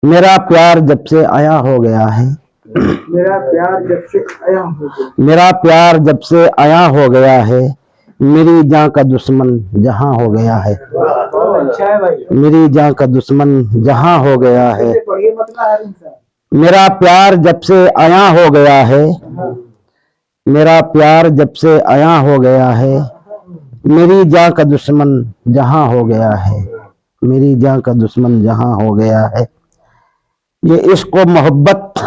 میرا پیار جب سے آیا ہو گیا ہے، میرا پیار جب سے آیا ہو گیا، میرا پیار جب سے آیا ہو گیا ہے، میری جاں کا دشمن جہاں ہو گیا ہے، اچھا ہے بھائی، میری جاں کا دشمن جہاں ہو گیا ہے۔ پڑھیے مطلب حارم صاحب۔ میرا پیار جب سے آیا ہو گیا ہے، میرا پیار جب سے آیا ہو گیا ہے، میری جاں کا دشمن جہاں ہو گیا ہے، میری جاں کا دشمن جہاں ہو گیا ہے۔ یہ عشق و محبت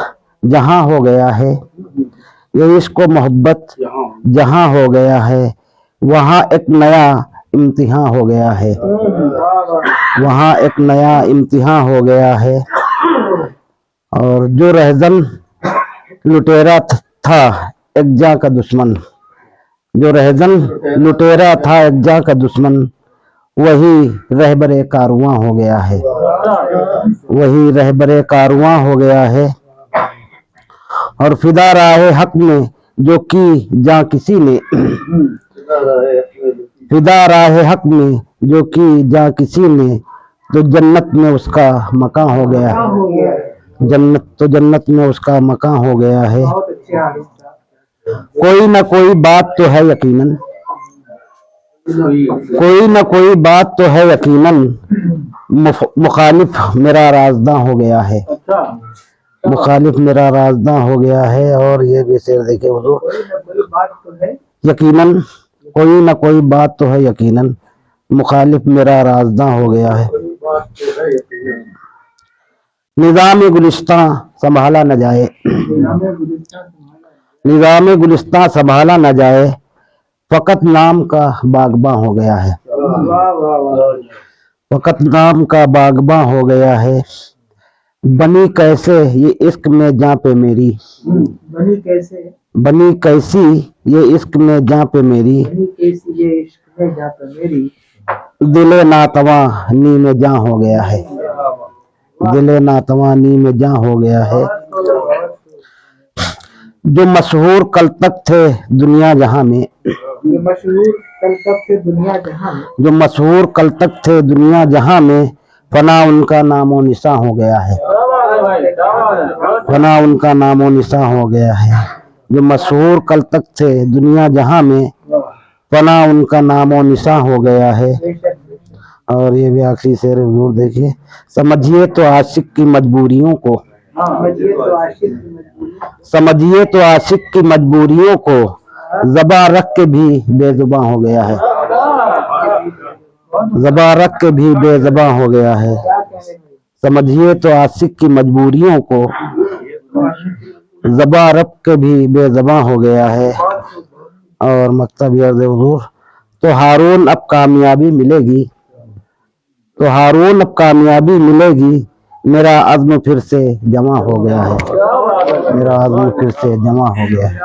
جہاں ہو گیا ہے، یہ عشق و محبت جہاں ہو گیا ہے، وہاں ایک نیا امتحان ہو گیا ہے، وہاں ایک نیا امتحان ہو گیا ہے۔ اور جو رہزن لٹیرا تھا ایک جاں کا دشمن، جو رہزن لٹیرا تھا ایک جاں کا دشمن، وہی رہبر کارواں ہو گیا ہے، وہی رہبر کارواں ہو گیا ہے۔ اور فدا راہ حق میں جو کی جاں کسی نے، فدا راہ حق میں جو کی جاں کسی نے، تو جنت میں اس کا مکان ہو گیا ہے، جنت میں اس کا مکان ہو گیا ہے۔ بہت اچھے حارم صاحب۔ کوئی نہ کوئی بات تو ہے یقیناً، کوئی نہ کوئی بات تو ہے یقیناً، مخالف میرا رازداں ہو گیا ہے، مخالف میرا رازداں ہو گیا ہے۔ اور یہ بھی شعر دیکھیں حضور، کوئی نہ کوئی بات تو ہے، یقیناً کوئی نہ کوئی بات تو ہے یقیناً، مخالف میرا رازداں ہو گیا ہے۔ نظام گلستاں سنبھالا نہ جائے، نظام گلستاں سنبھالا نہ جائے، فقط نام کا باغباں ہو گیا ہے، فقط نام کا باغباں ہو گیا ہے۔ بنی کیسے یہ عشق میں جاں پہ میری، بنی کیسے، بنی کیسی یہ عشق میں جاں پہ میری، بنی کیسی یہ عشق میں جاں پہ میری، دل ناتواں نی میں جاں ہو گیا ہے، دل ناتواں نی میں جاں ہو گیا ہے۔ جو مشہور کل تک تھے دنیا جہاں میں، یہ مشہور کل تک سے دنیا جہاں میں، جو مشہور کل تک تھے دنیا جہاں میں، فنا ان کا نام و نشاں ہو گیا ہے، فنا ان کا نام و نشاں ہو گیا ہے۔ جو مشہور کل تک تھے دنیا جہاں میں، فنا ان کا نام و نشاں ہو گیا ہے۔ اور یہ بھی آخری شعر حضور دیکھیے، سمجھیے تو عاشق کی مجبوریوں کو، سمجھیے تو عاشق کی مجبوریوں کو، زباں رکھ کے بھی بے زباں ہو گیا ہے، زباں رکھ کے بھی بے زباں ہو گیا ہے۔ سمجھیے تو عاشق کی مجبوریوں کو، زباں رکھ کے بھی بے زباں ہو گیا ہے۔ اور مکتب عرض حضور، تو ہارون اب کامیابی ملے گی، تو ہارون اب کامیابی ملے گی، میرا عزم پھر سے جمع ہو گیا ہے، میرا عزم پھر سے جمع ہو گیا ہے۔